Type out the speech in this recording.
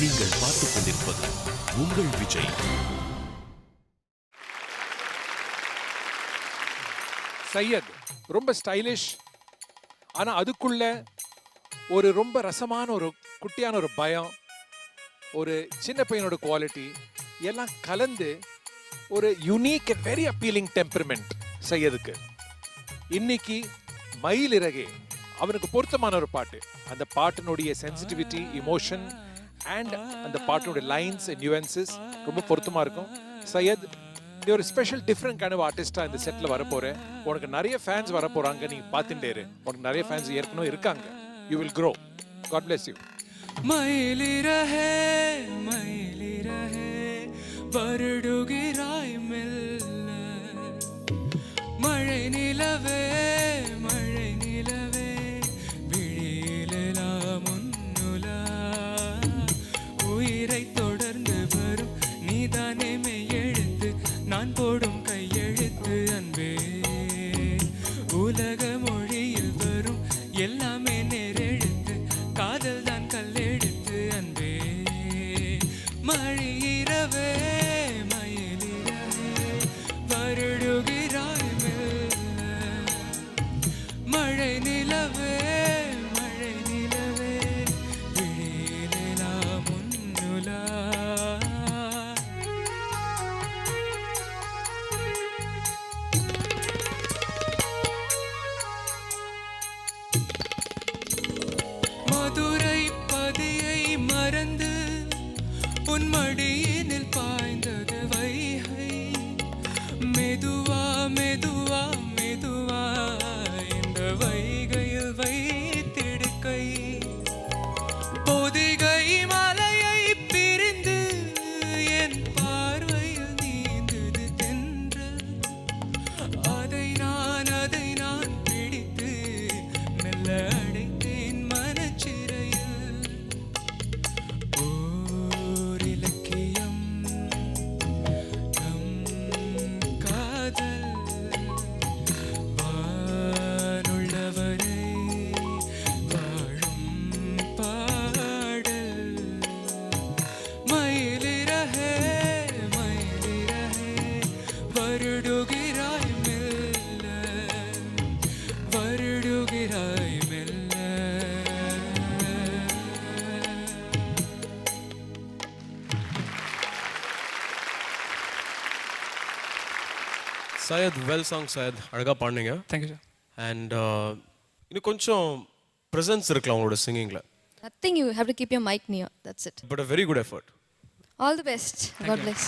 நீங்கள் பார்த்துக் கொண்டிருப்பது உங்கள் விஜய். சையத் ரொம்ப ஸ்டைலிஷ், ஆனா அதுக்குள்ள ஒரு ரொம்ப ரசமான ஒரு குட்டியான ஒரு பயம், ஒரு சின்ன பையனோட குவாலிட்டி எல்லாம் கலந்து ஒரு unique and very appealing temperament சையதுக்கு. இன்னைக்கு மயிலிறகே அவனுக்கு பொருத்தமான ஒரு பாட்டு. அந்த பாட்டினுடைய சென்சிட்டிவிட்டி, இமோஷன் அண்ட் அந்த பாட்டினுடைய லைன்ஸ் அண்ட் நியூவன்சஸ் ரொம்ப பொருத்தமா இருக்கும். சையத், நீ ஒரு ஸ்பெஷல் டிஃப்ரெண்ட் கைண்ட் ஆஃப் ஆர்டிஸ்டா இந்த செட்ல வரப்போற. உனக்கு நிறைய ஃபேன்ஸ் வரப்போறாங்க, நீ பார்த்துட்டே இரு. உனக்கு நிறைய ஃபேன்ஸ் ஏற்கனவே இருக்காங்க. You will grow. God bless you. மயிலிறகே மயிலிறகே வருடுகிறாய் மெல்ல, மழை நிலவே மழை நிலவே விழியிலெல்லாம் முன்னுலா, உயிரை தொடர்ந்து வரும் நீதானே மெய்யெழுத்து, நான் போடும் கையெழுத்து அன்பே, உலக மொழியில் வரும் எல்லாமே நேரெழுத்து, காதல் தான் கல்லெழுத்து அன்பே, மழையிரவே மயிலிரவே வருடுகிறாய் மெல்ல, மழை நிலவே மழை நிலவே விழியிலெல்லாம் முன்னுலா. மதுரை பதியை மறந்து உன் மடியினில் பாய்ந்தது வைகை, மெதுவா மெதுவா மெதுவா இந்த வைகையில் வைத்திடுக்கை, பொதிகை மலையை பிரிந்து என் பார்வையில் நீந்தது தென்றல், அதை நான் பிடித்து மெல்ல அடைத்தேன் மனச்சிறையில், ஓர் இலக்கியம் நம் காதல், வானுள்ளவரை வாழும் பாடல், மயிலிறகே மயிலிறகே வருடுகிறாய் மெல்ல, வருடுகிறாய் மெல்ல. சையத், வெல் சாங் சையத், அழகாக பாடினீங்க. Thank you sir. அண்ட் இன்னும் கொஞ்சம் ப்ரெசன்ஸ் இருக்கலாம் உங்களோட சிங்கிங்கில். Nothing, you have to keep your mic near. That's it. But a very good effort. All the best. God bless.